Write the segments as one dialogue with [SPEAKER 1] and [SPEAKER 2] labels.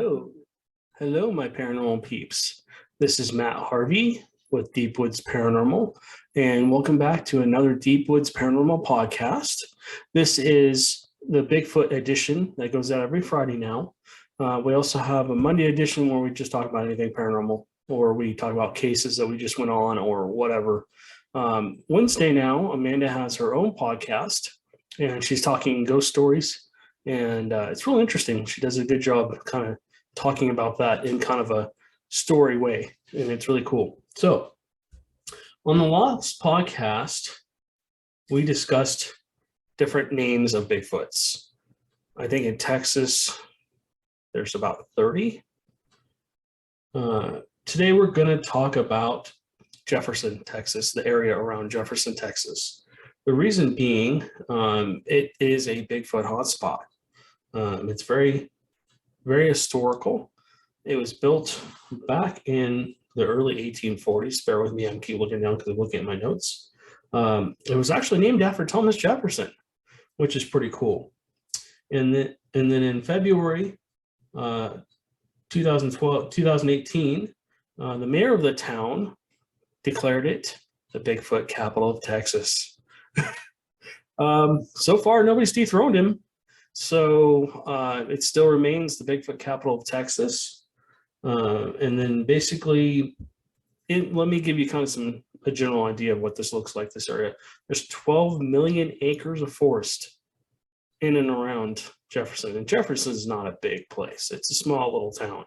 [SPEAKER 1] Oh, hello, my paranormal peeps. This is Matt Harvey with Deep Woods Paranormal, and welcome back to another Deep Woods Paranormal podcast. This is the Bigfoot edition that goes out every Friday now. We also have a Monday edition where we just talk about anything paranormal, or we talk about cases that we just went on, or whatever. Wednesday now, Amanda has her own podcast, and she's talking ghost stories, and it's really interesting. She does a good job kind of talking about that in kind of a story way, and it's really cool. So on the last podcast, we discussed different names of Bigfoots. I think in Texas, there's about 30. Today, we're going to talk about Jefferson, Texas, the area around Jefferson, Texas. The reason being, it is a Bigfoot hotspot. It's very historical. It was built back in the early 1840s. Bear with me, I'm keep looking down because I'm looking at my notes. It was actually named after Thomas Jefferson, which is pretty cool. And then in February 2018, the mayor of the town declared it the Bigfoot capital of Texas. So far, nobody's dethroned him. So it still remains the Bigfoot capital of Texas. And then basically, let me give you kind of a general idea of what this looks like, this area. There's 12 million acres of forest in and around Jefferson. And Jefferson is not a big place. It's a small little town.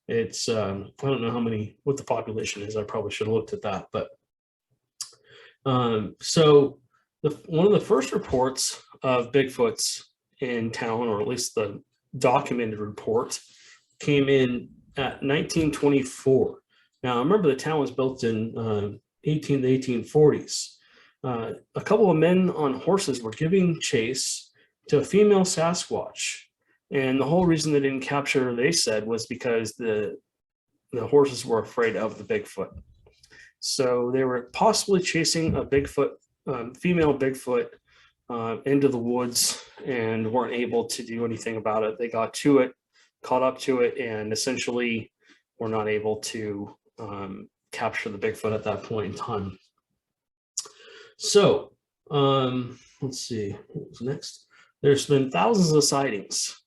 [SPEAKER 1] It's, I don't know what the population is. I probably should have looked at that. But so one of the first reports of Bigfoots in town, or at least the documented report, came in at 1924. Now, remember, the town was built in the 1840s. A couple of men on horses were giving chase to a female sasquatch. And the whole reason they didn't capture her, they said, was because the horses were afraid of the Bigfoot. So they were possibly chasing a Bigfoot, female Bigfoot, into the woods, and weren't able to do anything about it. They got to it, caught up to it, and essentially were not able to capture the Bigfoot at that point in time. So let's see what was next. There's been thousands of sightings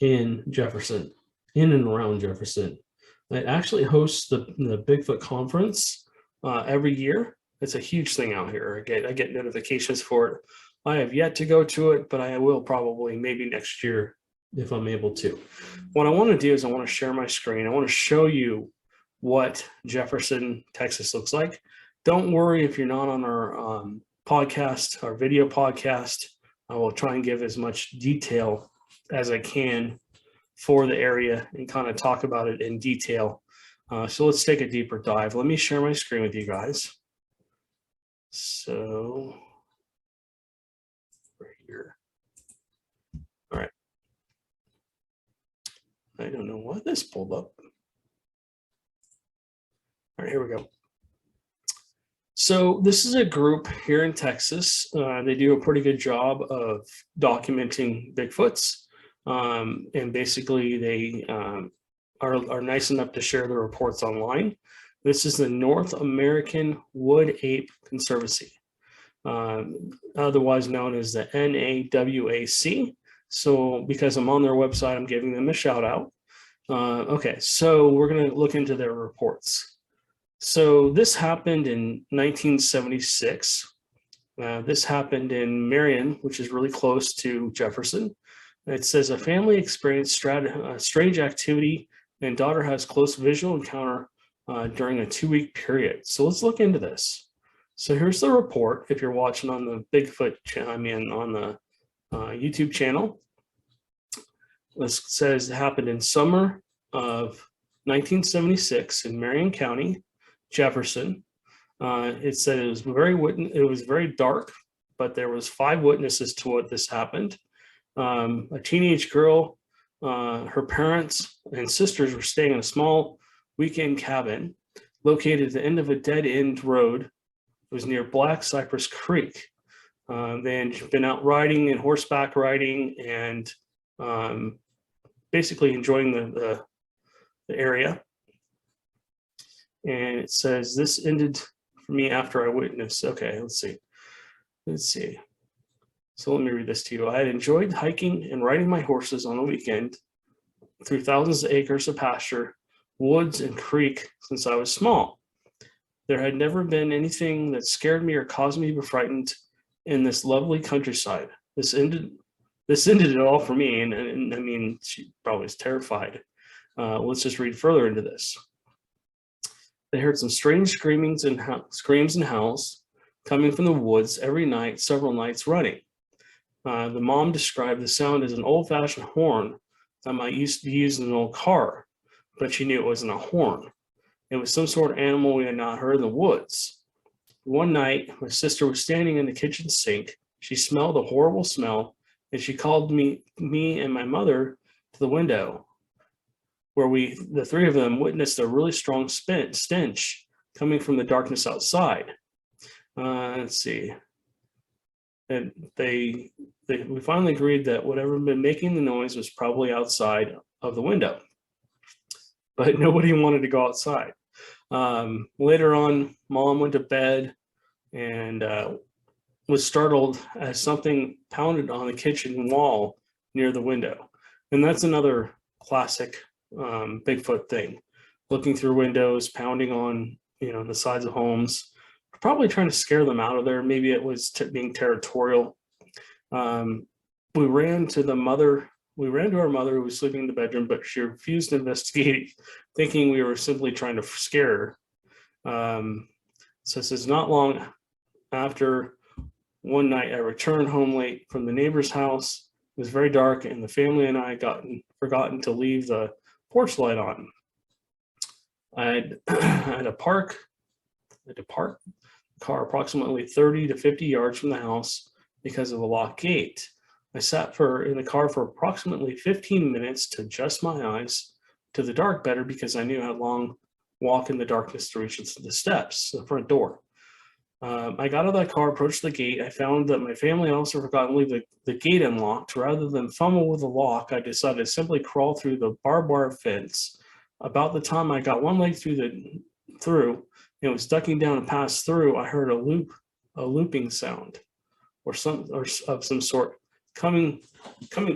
[SPEAKER 1] in Jefferson, in and around Jefferson. It actually hosts the Bigfoot conference every year. It's a huge thing out here. I get notifications for it. I have yet to go to it, but I will probably maybe next year if I'm able to. What I want to do is I want to share my screen. I want to show you what Jefferson, Texas looks like. Don't worry if you're not on our podcast, our video podcast. I will try and give as much detail as I can for the area and kind of talk about it in detail. So let's take a deeper dive. Let me share my screen with you guys. So right here. All right. I don't know why this pulled up. All right, here we go. So this is a group here in Texas. They do a pretty good job of documenting Bigfoots. And basically they are nice enough to share their reports online. This is the North American Wood Ape Conservancy, otherwise known as the NAWAC. So because I'm on their website, I'm giving them a shout out. Okay, so we're going to look into their reports. So this happened in 1976. This happened in Marion, which is really close to Jefferson. It says a family experienced strange activity and daughter has close visual encounter during a 2-week period. So let's look into this. So here's the report. If you're watching on the Bigfoot, on the YouTube channel, this says it happened in summer of 1976 in Marion County, Jefferson. It said it was very dark, but there was 5 witnesses to what this happened. A teenage girl, her parents and sisters were staying in a small weekend cabin located at the end of a dead-end road. It was near Black Cypress Creek. They had been out riding and horseback riding and basically enjoying the area. And it says, this ended for me after I witnessed. Okay, let's see. So let me read this to you. I had enjoyed hiking and riding my horses on the weekend through thousands of acres of pasture, woods, and creek since I was small. There had never been anything that scared me or caused me to be frightened in this lovely countryside. This ended it all for me, and I mean, she probably was terrified. Let's just read further into this. They heard some strange screams and howls coming from the woods every night, several nights running. The mom described the sound as an old-fashioned horn that might used to be used in an old car, but she knew it wasn't a horn. It was some sort of animal we had not heard in the woods. One night, my sister was standing in the kitchen sink. She smelled a horrible smell, and she called me and my mother to the window, where the three of them witnessed a really strong stench coming from the darkness outside. Let's see. And we finally agreed that whatever had been making the noise was probably outside of the window, but nobody wanted to go outside. Later on, Mom went to bed and was startled as something pounded on the kitchen wall near the window. And that's another classic Bigfoot thing. Looking through windows, pounding on the sides of homes, probably trying to scare them out of there. Maybe it was being territorial. We ran to our mother who was sleeping in the bedroom, but she refused to investigate, thinking we were simply trying to scare her. So it says, not long after one night, I returned home late from the neighbor's house. It was very dark, and the family and I forgotten to leave the porch light on. I had to park the car approximately 30 to 50 yards from the house because of a locked gate. I sat in the car for approximately 15 minutes to adjust my eyes to the dark better, because I knew I had a long walk in the darkness to reach the steps, the front door. I got out of that car, approached the gate. I found that my family also forgot to leave the gate unlocked. Rather than fumble with the lock, I decided to simply crawl through the barbed wire fence. About the time I got one leg through, and was ducking down to pass through, I heard a looping sound, or of some sort, coming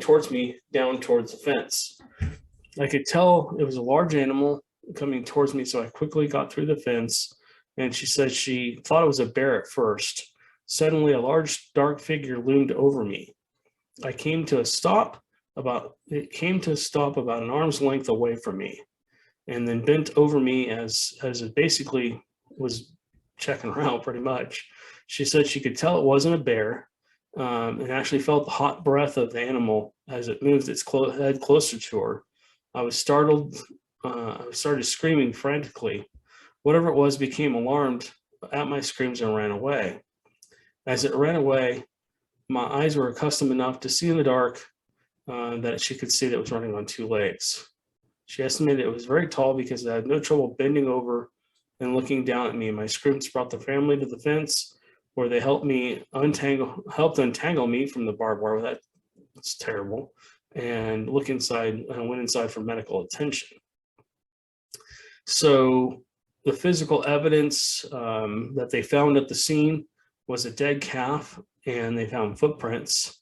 [SPEAKER 1] towards me down towards the fence. I could tell it was a large animal coming towards me, so I quickly got through the fence. And she said she thought it was a bear at first. Suddenly, a large dark figure loomed over me. It came to a stop about an arm's length away from me, and then bent over me as it basically was checking her out pretty much. She said she could tell it wasn't a bear, and actually felt the hot breath of the animal as it moved its head closer to her. I was startled. I started screaming frantically. Whatever it was became alarmed at my screams and ran away. As it ran away, my eyes were accustomed enough to see in the dark that she could see that it was running on two legs. She estimated it was very tall because I had no trouble bending over and looking down at me. My screams brought the family to the fence, where they helped untangle me from the barbed wire. That's terrible. And went inside for medical attention. So the physical evidence that they found at the scene was a dead calf, and they found footprints.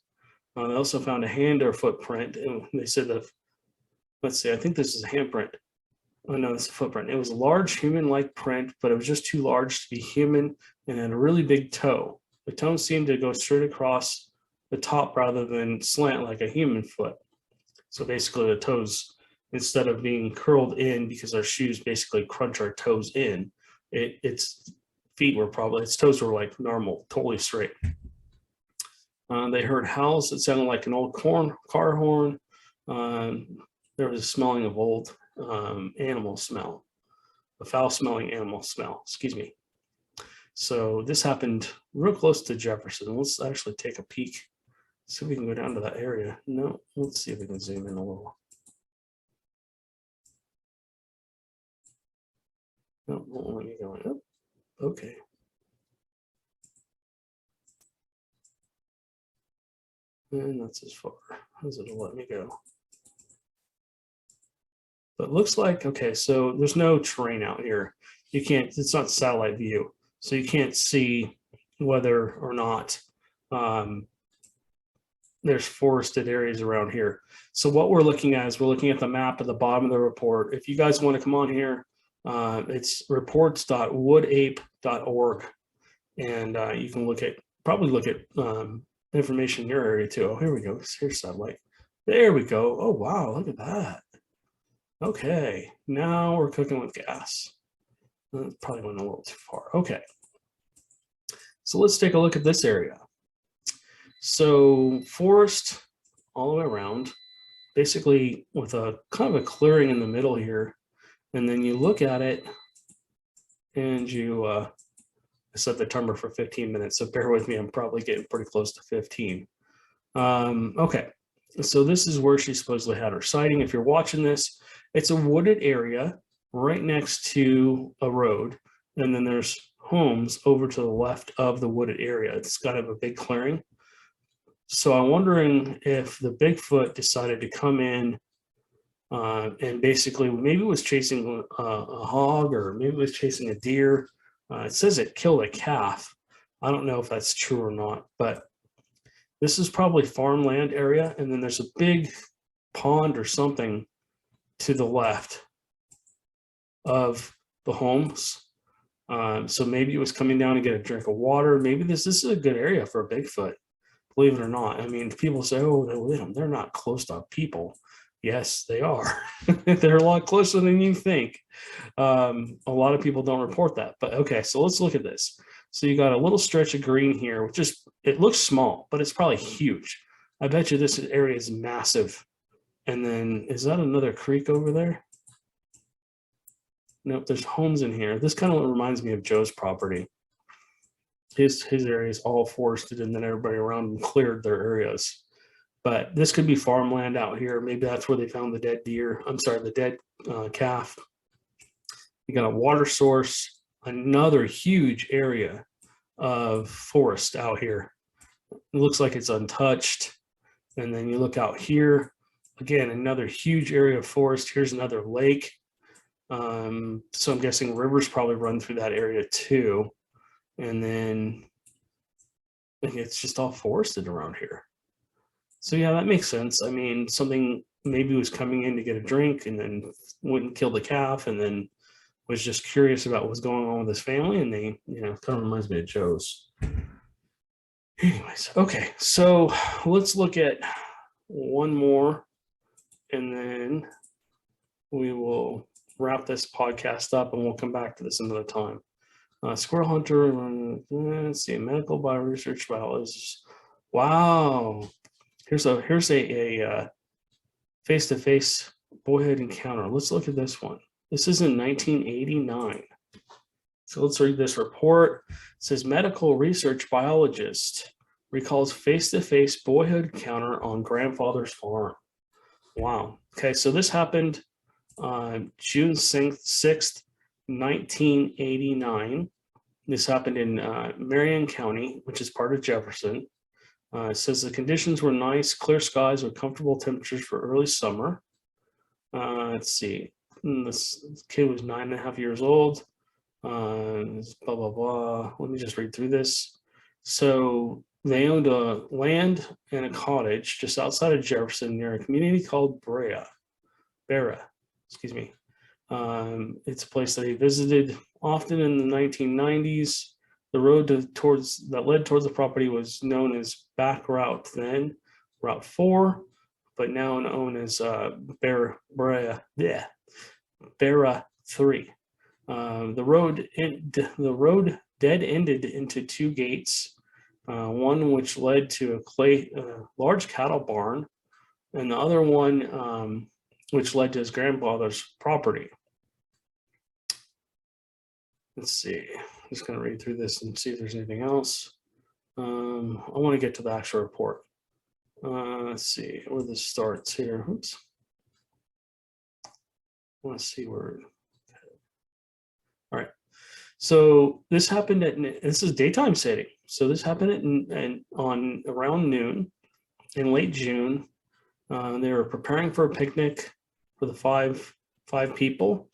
[SPEAKER 1] They also found a hand or footprint, and they said I think this is a handprint. Oh no, it's a footprint. It was a large human-like print, but it was just too large to be human, and had a really big toe. The toe seemed to go straight across the top rather than slant like a human foot. So basically the toes, instead of being curled in because our shoes basically crunch our toes in, its toes were like normal, totally straight. They heard howls that sounded like an old car horn. There was a smelling of old animal smell, a foul-smelling animal smell, excuse me. So this happened real close to Jefferson. Let's actually take a peek, see if we can go down to that area. No, let's see if we can zoom in a little. No, won't let me go in. Oh, okay. And that's as far as it'll let me go. But it looks like, okay, so there's no terrain out here. You can't, it's not satellite view. So you can't see whether or not there's forested areas around here. So what we're looking at is we're looking at the map at the bottom of the report. If you guys want to come on here, it's reports.woodape.org. And you can probably look at information in your area too. Oh, here we go. Here's satellite. There we go. Oh, wow. Look at that. Okay. Now we're cooking with gas. Probably went a little too far. Okay. So let's take a look at this area. So forest all the way around, basically with a kind of a clearing in the middle here. And then you look at it and you, I set the timer for 15 minutes. So bear with me. I'm probably getting pretty close to 15. Okay. So this is where she supposedly had her sighting. If you're watching this, it's a wooded area right next to a road. And then there's homes over to the left of the wooded area. It's kind of a big clearing. So I'm wondering if the Bigfoot decided to come in and basically maybe was chasing a hog, or maybe was chasing a deer. It says it killed a calf. I don't know if that's true or not, but this is probably farmland area. And then there's a big pond or something to the left of the homes. So maybe it was coming down to get a drink of water. Maybe this is a good area for a Bigfoot, believe it or not. I mean, people say, oh, they're not close to people. Yes, they are. They're a lot closer than you think. A lot of people don't report that. But okay, so let's look at this. So you got a little stretch of green here, which is, it looks small, but it's probably huge. I bet you this area is massive. And then, is that another creek over there? Nope, there's homes in here. This kind of reminds me of Joe's property. His area is all forested, and then everybody around him cleared their areas. But this could be farmland out here. Maybe that's where they found the dead deer. I'm sorry, the dead calf. You got a water source, another huge area of forest out here. It looks like it's untouched. And then you look out here, again, another huge area of forest. Here's another lake. So I'm guessing rivers probably run through that area too. And then I think it's just all forested around here. So yeah, that makes sense. I mean, something maybe was coming in to get a drink and then wouldn't kill the calf, and then was just curious about what's going on with his family. And they, kind of reminds me of Joe's. Anyways, okay, so let's look at one more, and then we will wrap this podcast up, and we'll come back to this another time. Squirrel hunter, let's see, medical bioresearch biologist. Wow. Here's a face-to-face boyhood encounter. Let's look at this one. This is in 1989. So let's read this report. It says medical research biologist recalls face-to-face boyhood encounter on grandfather's farm. Wow. Okay, so this happened June 6th, 1989. This happened in Marion County, which is part of Jefferson. It says the conditions were nice, clear skies with comfortable temperatures for early summer. Let's see. This kid was 9.5 years old. Blah, blah, blah. Let me just read through this. So they owned a land and a cottage just outside of Jefferson near a community called Bera. Excuse me. It's a place that he visited often in the 1990s. The road that led towards the property was known as Back Route then, Route 4, but now known as Bera 3. The road dead ended into two gates, one which led to a large cattle barn, and the other one which led to his grandfather's property. Let's see. I'm just going to read through this and see if there's anything else. I want to get to the actual report. Let's see where this starts here. Oops. I want to see where. All right. So this happened this is daytime setting. So this happened on around noon in late June. They were preparing for a picnic for the five 5 people.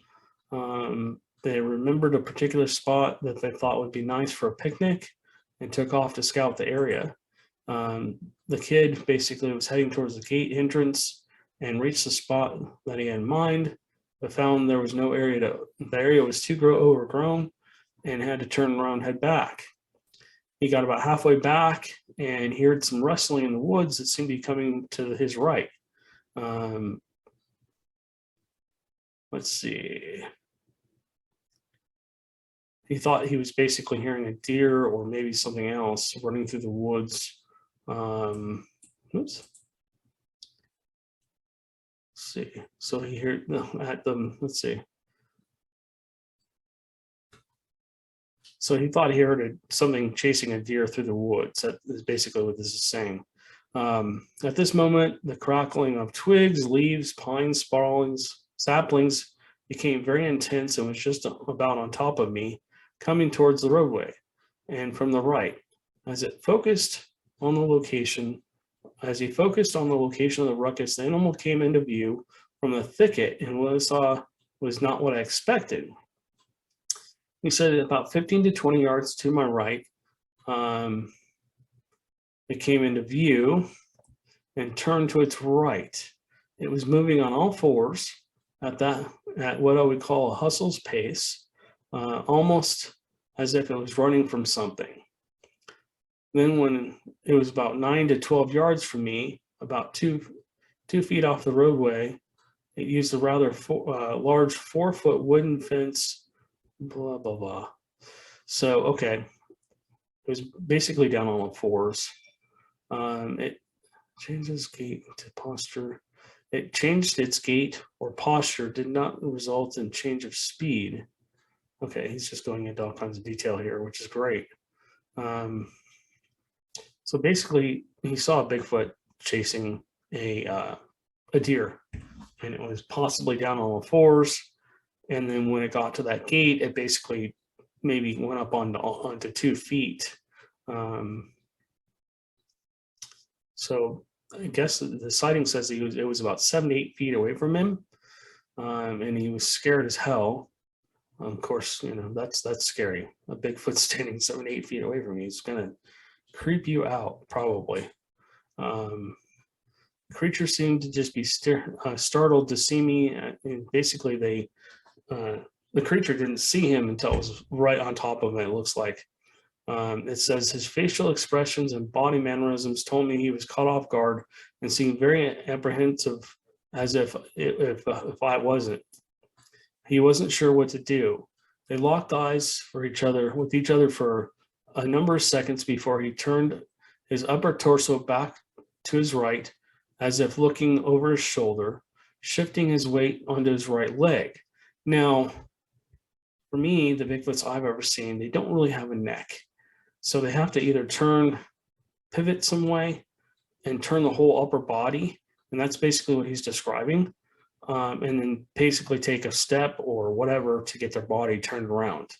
[SPEAKER 1] They remembered a particular spot that they thought would be nice for a picnic and took off to scout the area. The kid basically was heading towards the gate entrance and reached the spot that he had in mind, but found there was no area the area was too overgrown and had to turn around and head back. He got about halfway back and he heard some rustling in the woods that seemed to be coming to his right. Let's see. He thought he was basically hearing a deer or maybe something else running through the woods. Oops. Let's see. So he heard at them. Let's see. So he thought he heard something chasing a deer through the woods. That is basically what this is saying. At this moment, the crackling of twigs, leaves, pines, saplings became very intense and was just about on top of me, coming towards the roadway and from the right. As he focused on the location of the ruckus, the animal came into view from the thicket, and what I saw was not what I expected. He said about 15 to 20 yards to my right, it came into view and turned to its right. It was moving on all fours at what I would call a hustle's pace, almost as if it was running from something. Then when it was about 9 to 12 yards from me, about 2 feet off the roadway, it used a rather large 4-foot wooden fence, blah, blah, blah. So, okay, it was basically down on all fours. It changes gait to posture. It changed its gait or posture, did not result in change of speed. Okay, he's just going into all kinds of detail here, which is great. So basically, he saw a Bigfoot chasing a deer, and it was possibly down on all fours. And then when it got to that gate, it basically maybe went up onto 2 feet. So I guess the sighting says it was about 7 to 8 feet away from him, and he was scared as hell. Of course, that's scary. A Bigfoot standing 7 to 8 feet away from you is gonna creep you out, probably. The creature seemed to just be startled to see me, and basically the creature didn't see him until it was right on top of him. It looks like. It says his facial expressions and body mannerisms told me he was caught off guard and seemed very apprehensive, as if I wasn't. He wasn't sure what to do. They locked eyes with each other for a number of seconds before he turned his upper torso back to his right, as if looking over his shoulder, shifting his weight onto his right leg. Now, for me, the Bigfoots I've ever seen, they don't really have a neck. So they have to either pivot some way and turn the whole upper body. And that's basically what he's describing. And then basically take a step or whatever to get their body turned around.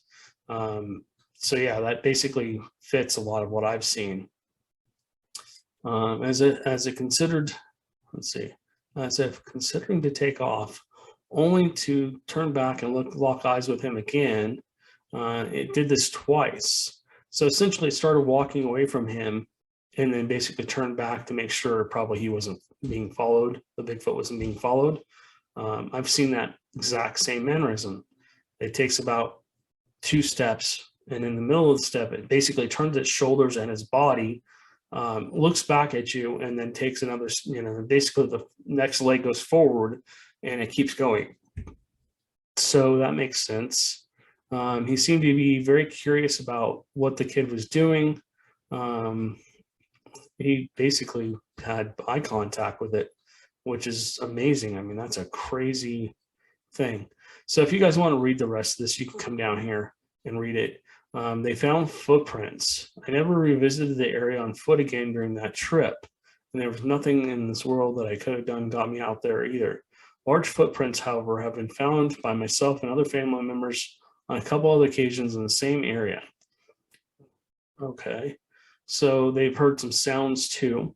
[SPEAKER 1] So yeah, that basically fits a lot of what I've seen. As if considering to take off, only to turn back and lock eyes with him again. It did this twice. So essentially it started walking away from him and then basically turned back to make sure probably he wasn't being followed. The Bigfoot wasn't being followed. I've seen that exact same mannerism. It takes about 2 steps, and in the middle of the step, it basically turns its shoulders and its body, looks back at you, and then takes another, basically the next leg goes forward and it keeps going. So that makes sense. He seemed to be very curious about what the kid was doing. He basically had eye contact with it, which is amazing. I mean, that's a crazy thing. So if you guys want to read the rest of this, you can come down here and read it. They found footprints. I never revisited the area on foot again during that trip, and there was nothing in this world that I could have done got me out there either. Large footprints, however, have been found by myself and other family members on a couple other occasions in the same area. Okay, so they've heard some sounds too.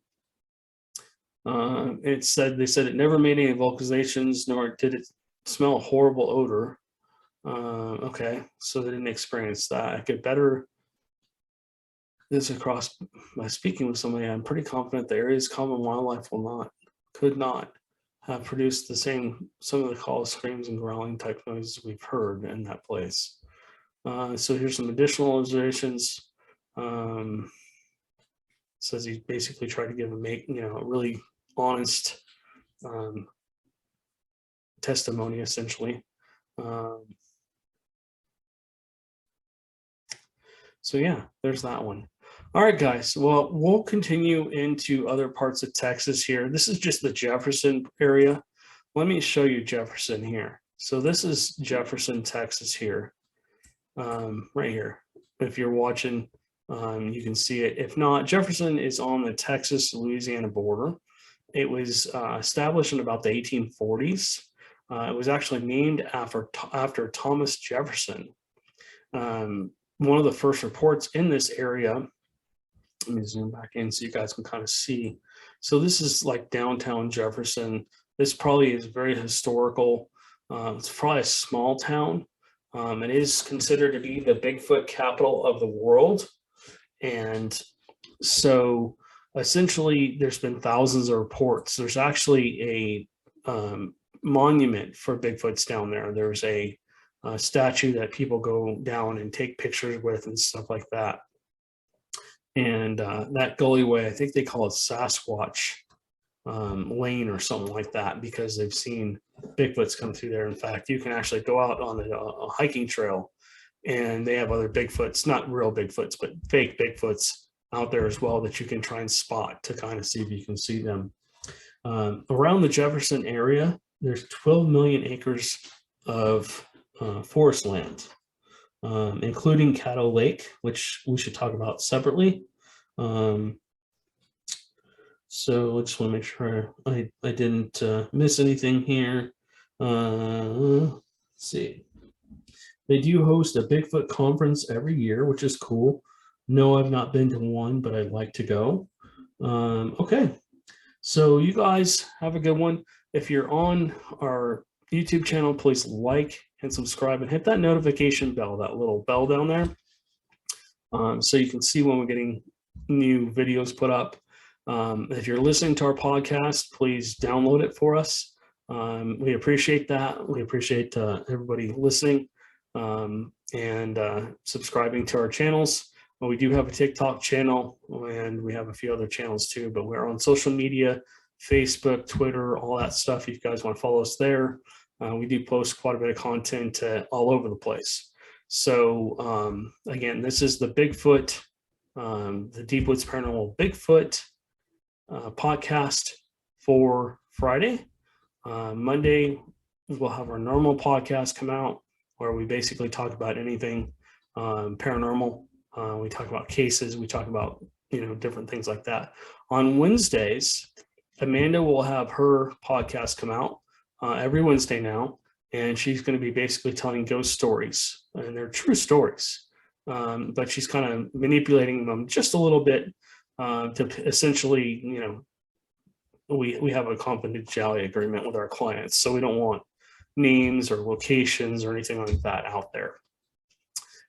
[SPEAKER 1] They said it never made any vocalizations, nor did it smell a horrible odor. Okay, so they didn't experience that. I could better this across by speaking with somebody. I'm pretty confident the area's common wildlife could not have produced some of the calls, screams, and growling type noises we've heard in that place. So here's some additional observations. Says he basically tried to give a really honest testimony, essentially. So yeah, there's that one. All right, guys. Well, we'll continue into other parts of Texas here. This is just the Jefferson area. Let me show you Jefferson here. So this is Jefferson, Texas here, right here. If you're watching, you can see it. If not, Jefferson is on the Texas-Louisiana border. It was established in about the 1840s. It was actually named after Thomas Jefferson. One of the first reports in this area, let me zoom back in so you guys can kind of see. So this is like downtown Jefferson. This probably is very historical. It's probably a small town. It is considered to be the Bigfoot capital of the world. And so essentially there's been thousands of reports. There's actually a monument for Bigfoots down there. There's a statue that people go down and take pictures with and stuff like that. And that gullyway, I think they call it Sasquatch Lane or something like that, because they've seen Bigfoots come through there. In fact, you can actually go out on a hiking trail and they have other Bigfoots, not real Bigfoots, but fake Bigfoots out there as well that you can try and spot to kind of see if you can see them. Around the Jefferson area, there's 12 million acres of forest land, including Caddo Lake, which we should talk about separately. So I just want to make sure I didn't miss anything here. Let's see. They do host a Bigfoot conference every year, which is cool. No, I've not been to one, but I'd like to go. Okay, so you guys have a good one. If you're on our YouTube channel, please like and subscribe and hit that notification bell, that little bell down there, so you can see when we're getting new videos put up. If you're listening to our podcast, please download it for us. We appreciate that. We appreciate everybody listening and subscribing to our channels. Well, we do have a TikTok channel and we have a few other channels too, but we're on social media, Facebook, Twitter, all that stuff. If you guys want to follow us there, we do post quite a bit of content all over the place. So again, this is the Bigfoot, the Deep Woods Paranormal Bigfoot podcast for Friday. Monday, we'll have our normal podcast come out where we basically talk about anything paranormal. We talk about cases, we talk about, different things like that. On Wednesdays, Amanda will have her podcast come out every Wednesday now, and she's going to be basically telling ghost stories, and they're true stories, but she's kind of manipulating them just a little bit to essentially, we have a confidentiality agreement with our clients, so we don't want names or locations or anything like that out there.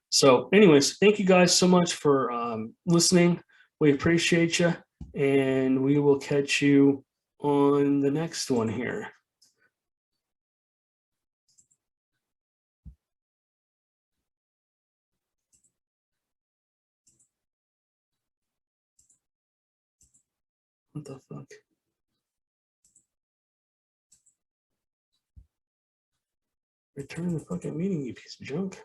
[SPEAKER 1] So anyways, thank you guys so much for listening. We appreciate you, and we will catch you on the next one here. What the fuck? Return the fucking meeting, you piece of junk.